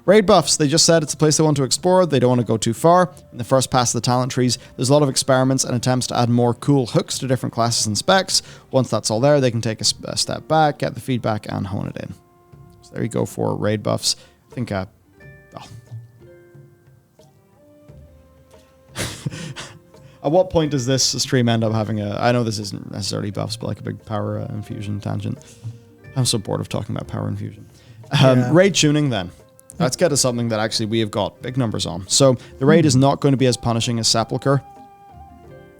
Raid buffs, they just said it's a place they want to explore. They don't want to go too far. In the first pass of the talent trees, there's a lot of experiments and attempts to add more cool hooks to different classes and specs. Once that's all there, they can take a step back, get the feedback, and hone it in. So there you go for raid buffs. I think, at what point does this stream end up having I know this isn't necessarily buffs, but like a big power infusion tangent. I'm so bored of talking about power infusion. Raid tuning then. Let's get to something that actually we have got big numbers on. So the raid is not going to be as punishing as Sepulchre.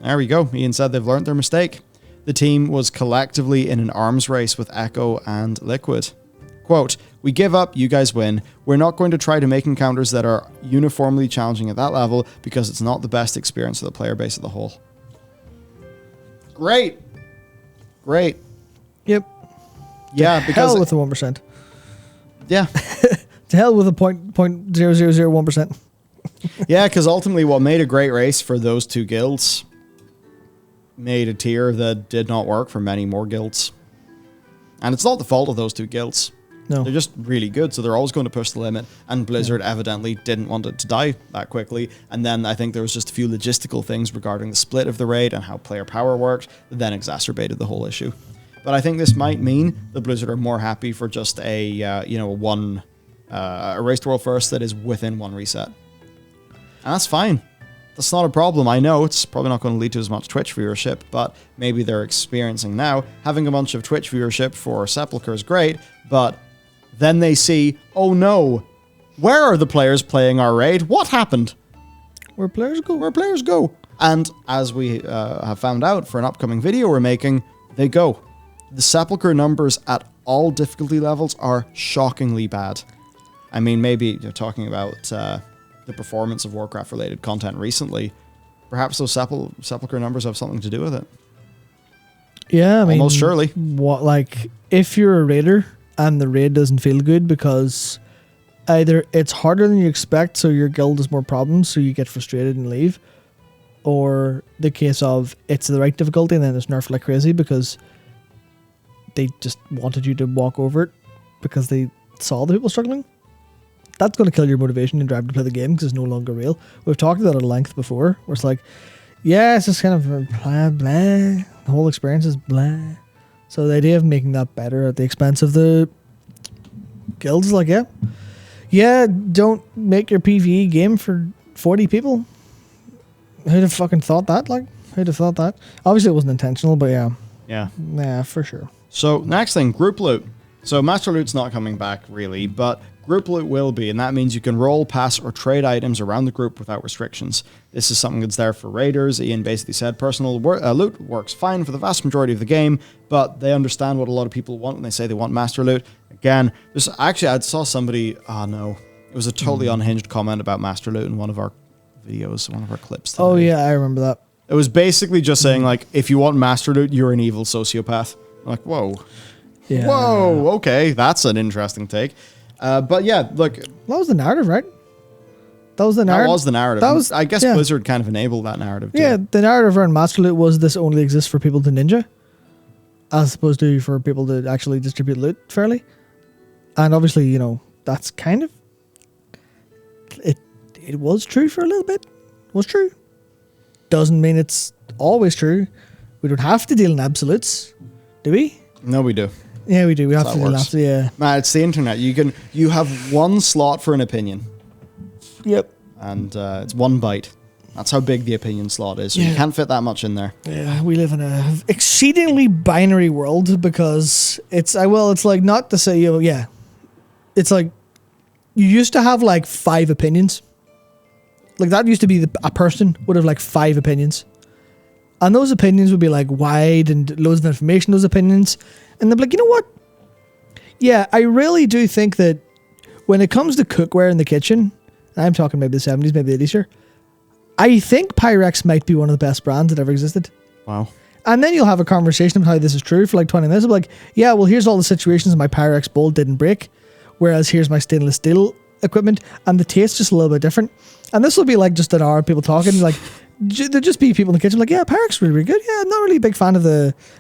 There we go. Ian said they've learned their mistake. The team was collectively in an arms race with Echo and Liquid. Quote, "We give up, you guys win. We're not going to try to make encounters that are uniformly challenging at that level because it's not the best experience for the player base as a whole." Great. Great. Yep. Yeah, because... hell with the 1%. Yeah. To hell with the 0.0001%. Yeah, because ultimately what made a great race for those two guilds made a tier that did not work for many more guilds. And it's not the fault of those two guilds. No. They're just really good, so they're always going to push the limit. And Blizzard evidently didn't want it to die that quickly. And then I think there was just a few logistical things regarding the split of the raid and how player power worked that then exacerbated the whole issue. But I think this might mean that Blizzard are more happy for just a race to world first that is within one reset. And that's fine. That's not a problem. I know it's probably not going to lead to as much Twitch viewership, but maybe they're experiencing now. Having a bunch of Twitch viewership for Sepulchre is great, but then they see, oh no, where are the players playing our raid? What happened? Where players go. Where players go. And as we have found out for an upcoming video we're making, they go. The Sepulchre numbers at all difficulty levels are shockingly bad. I mean, maybe you're talking about the performance of Warcraft-related content recently. Perhaps those Sepulchre numbers have something to do with it. Yeah, I mean... almost surely. What, like, if you're a raider and the raid doesn't feel good because either it's harder than you expect, so your guild has more problems, so you get frustrated and leave, or the case of it's the right difficulty and then it's nerfed like crazy because they just wanted you to walk over it because they saw the people struggling, that's going to kill your motivation and drive to play the game because it's no longer real. We've talked about it at length before, where it's like, yeah, it's just kind of blah, blah. The whole experience is blah. So the idea of making that better at the expense of the guilds is like, yeah, don't make your PvE game for 40 people. Who'd have fucking thought that? Like, who'd have thought that? Obviously it wasn't intentional, but yeah. Yeah, for sure. So next thing, group loot. So Master Loot's not coming back really, but group loot will be, and that means you can roll, pass, or trade items around the group without restrictions. This is something that's there for raiders. Ian basically said personal loot works fine for the vast majority of the game, but they understand what a lot of people want when they say they want Master Loot. Again, there's actually, I saw somebody, it was a totally unhinged comment about Master Loot in one of our videos, one of our clips today. Oh yeah, I remember that. It was basically just saying, like, if you want Master Loot, you're an evil sociopath. I'm like, whoa. Yeah. Whoa, okay, that's an interesting take. But yeah, look. That was the narrative, right? That was the narrative. I guess Blizzard kind of enabled that narrative too. Yeah, the narrative around Master Loot was this only exists for people to ninja, as opposed to for people to actually distribute loot fairly. And obviously, you know, that's kind of... It was true for a little bit. It was true. Doesn't mean it's always true. We don't have to deal in absolutes, do we? No, we do. Yeah, we do. We have to deal in absolutes, yeah. Man, it's the internet. You have one slot for an opinion. Yep. And it's 1 byte. That's how big the opinion slot is. So you can't fit that much in there. Yeah, we live in a exceedingly binary world because it's like not to say, it's like you used to have like 5 opinions. Like that used to be a person would have like 5 opinions. And those opinions would be like wide and loads of information, those opinions. And they'd be like, you know what? Yeah, I really do think that when it comes to cookware in the kitchen, and I'm talking maybe the 70s, maybe the 80s here, I think Pyrex might be one of the best brands that ever existed. Wow. And then you'll have a conversation about how this is true for like 20 minutes. I'll be like, yeah, well, here's all the situations my Pyrex bowl didn't break, whereas here's my stainless steel equipment, and the taste's just a little bit different. And this will be like just an hour of people talking, like, there'll just be people in the kitchen like, yeah, Pyrex is really, really good. Yeah, I'm not really a big fan of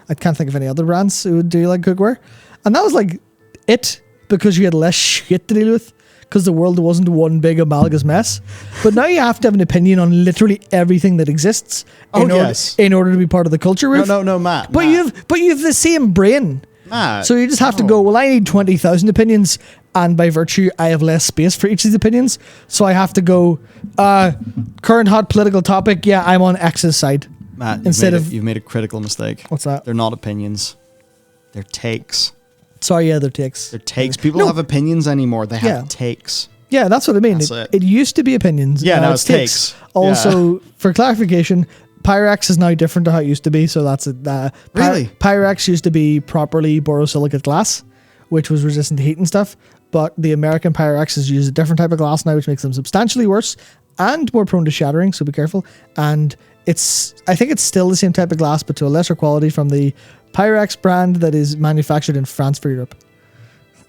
I can't think of any other brands who would do like cookware. And that was like it, because you had less shit to deal with. because the world wasn't one big amalgamous mess. But now you have to have an opinion on literally everything that exists in order to be part of the culture. No, Matt. But you have the same brain. Matt, so you just have to go, well, I need 20,000 opinions, and by virtue, I have less space for each of these opinions. So I have to go, current hot political topic, yeah, I'm on X's side. Matt, you've made a critical mistake. What's that? They're not opinions. They're takes. Sorry, yeah, they're takes. They're takes. People don't have opinions anymore. They have takes. Yeah, that's what I mean. It used to be opinions. Yeah, now it's takes. Also, for clarification, Pyrex is now different to how it used to be, so that's it. Really? Pyrex used to be properly borosilicate glass, which was resistant to heat and stuff, but the American Pyrexes use a different type of glass now, which makes them substantially worse and more prone to shattering, so be careful. And I think it's still the same type of glass, but to a lesser quality from the Pyrex brand that is manufactured in France for Europe.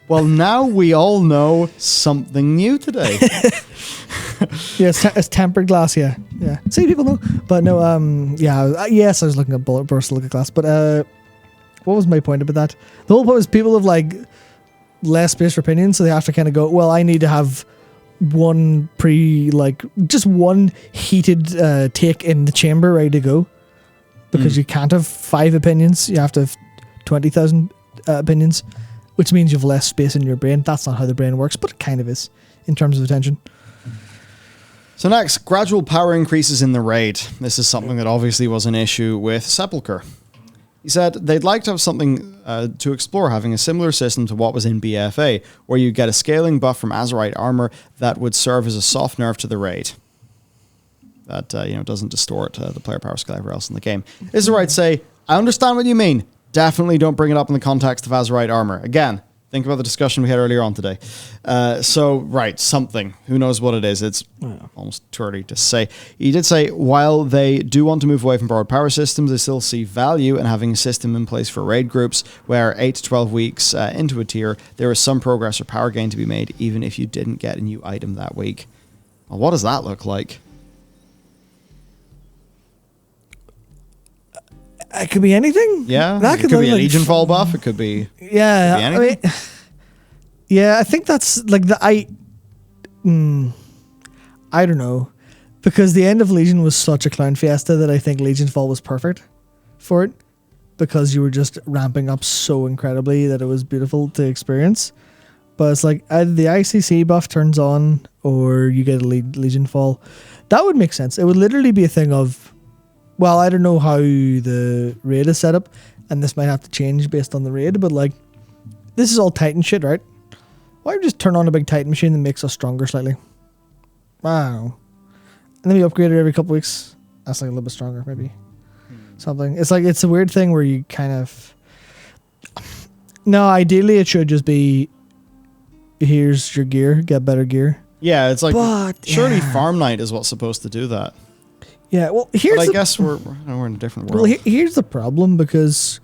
Well, now we all know something new today. Yeah, it's tempered glass. Yeah. See, people know, but no. Yes, I was looking at borosilicate glass, but what was my point about that? The whole point is people have like less space for opinions, so they have to kind of go, well, I need to have just one heated take in the chamber ready to go, because you can't have 5 opinions. You have to have 20,000 opinions, which means you have less space in your brain. That's not how the brain works, but it kind of is in terms of attention. So next, gradual power increases in the raid. This is something that obviously was an issue with Sepulchre. He said they'd like to have something to explore, having a similar system to what was in BFA, where you get a scaling buff from Azerite armor that would serve as a soft nerf to the raid. That doesn't distort the player power scale everywhere else in the game. Azerite say, I understand what you mean. Definitely don't bring it up in the context of Azerite armor. Again, think about the discussion we had earlier on today. Something. Who knows what it is? It's almost too early to say. He did say, while they do want to move away from borrowed power systems, they still see value in having a system in place for raid groups where 8 to 12 weeks into a tier, there is some progress or power gain to be made, even if you didn't get a new item that week. Well, what does that look like? It could be anything. Yeah, it could be a Legion fall buff. It could be. Yeah, anything. I think that's like I don't know, because the end of Legion was such a clown fiesta that I think Legion fall was perfect for it, because you were just ramping up so incredibly that it was beautiful to experience. But it's like either the ICC buff turns on or you get a Legion fall. That would make sense. It would literally be a thing of, well, I don't know how the raid is set up, and this might have to change based on the raid, but like, this is all Titan shit, right? Why don't we just turn on a big Titan machine that makes us stronger slightly? Wow. And then we upgrade it every couple weeks. That's like a little bit stronger, maybe. Something. It's like, it's a weird thing where you kind of... No, ideally it should just be, here's your gear, get better gear. Yeah, it's like, surely Farm Night is what's supposed to do that. Yeah, well, I guess we're in a different world. Well, here's the problem, because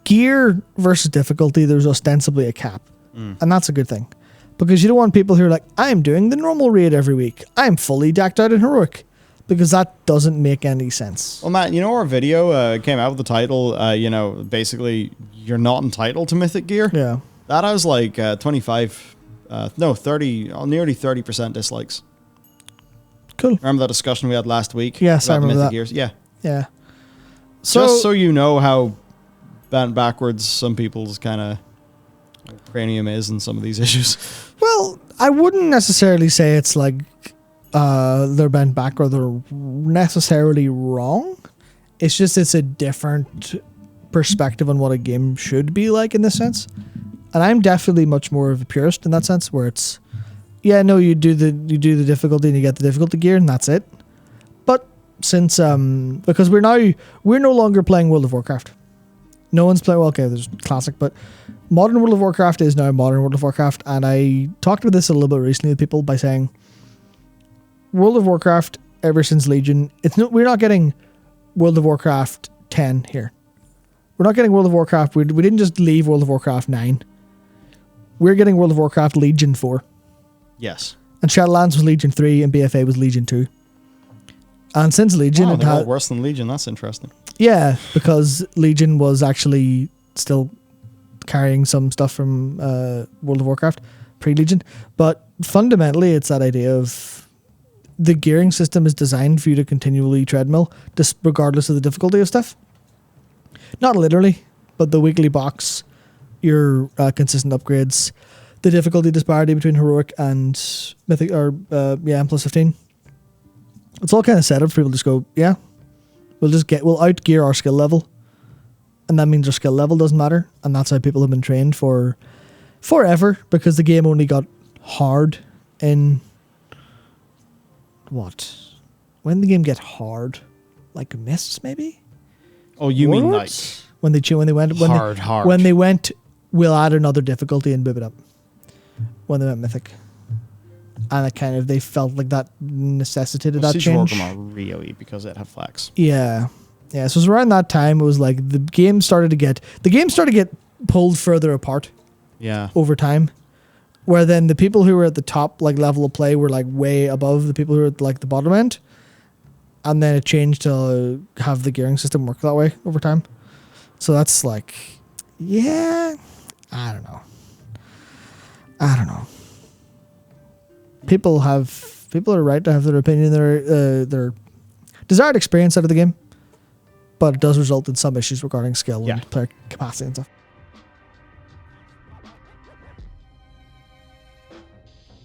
gear versus difficulty, there's ostensibly a cap. And that's a good thing. Because you don't want people who are like, I'm doing the normal raid every week. I'm fully decked out in heroic. Because that doesn't make any sense. Well, Matt, our video came out with the title, basically, you're not entitled to mythic gear. Yeah. That has like 30, nearly 30% dislikes. Cool. Remember that discussion we had last week? Yes, I remember that. Gears? Yeah. Yeah. Just so you know how bent backwards some people's kind of cranium is in some of these issues. Well, I wouldn't necessarily say it's like they're bent back or they're necessarily wrong. It's just it's a different perspective on what a game should be like in this sense. And I'm definitely much more of a purist in that sense, where it's, yeah, no, you do the difficulty and you get the difficulty gear and that's it. But since because we're no longer playing World of Warcraft. No one's playing, well, okay, there's classic, but modern World of Warcraft is now modern World of Warcraft, and I talked about this a little bit recently with people by saying World of Warcraft ever since Legion, we're not getting World of Warcraft 10 here. We're not getting World of Warcraft, we didn't just leave World of Warcraft 9. We're getting World of Warcraft Legion 4. Yes. And Shadowlands was Legion 3 and BFA was Legion 2. And since Legion... Wow, they're all worse than Legion, that's interesting. Yeah, because Legion was actually still carrying some stuff from World of Warcraft. pre-Legion. But fundamentally, it's that idea of the gearing system is designed for you to continually treadmill, just regardless of the difficulty of stuff. Not literally, but the weekly box, your consistent upgrades, the difficulty disparity between heroic and mythic, or M plus 15. It's all kind of set up for people to just go, yeah, we'll outgear our skill level, and that means our skill level doesn't matter, and that's how people have been trained for forever, because the game only got hard in what? When did the game get hard? Like Mists, maybe? Oh, you mean like when they went, we'll add another difficulty and boop it up. When they went mythic, and it kind of, they felt like that necessitated that change. Really, because it had flex. Yeah. So it was around that time. It was like the game started to get pulled further apart. Yeah. Over time, where then the people who were at the top like level of play were like way above the people who were at like the bottom end, and then it changed to have the gearing system work that way over time. So that's like, yeah, I don't know. People are right to have their opinion, their desired experience out of the game, but it does result in some issues regarding skill and player capacity and stuff.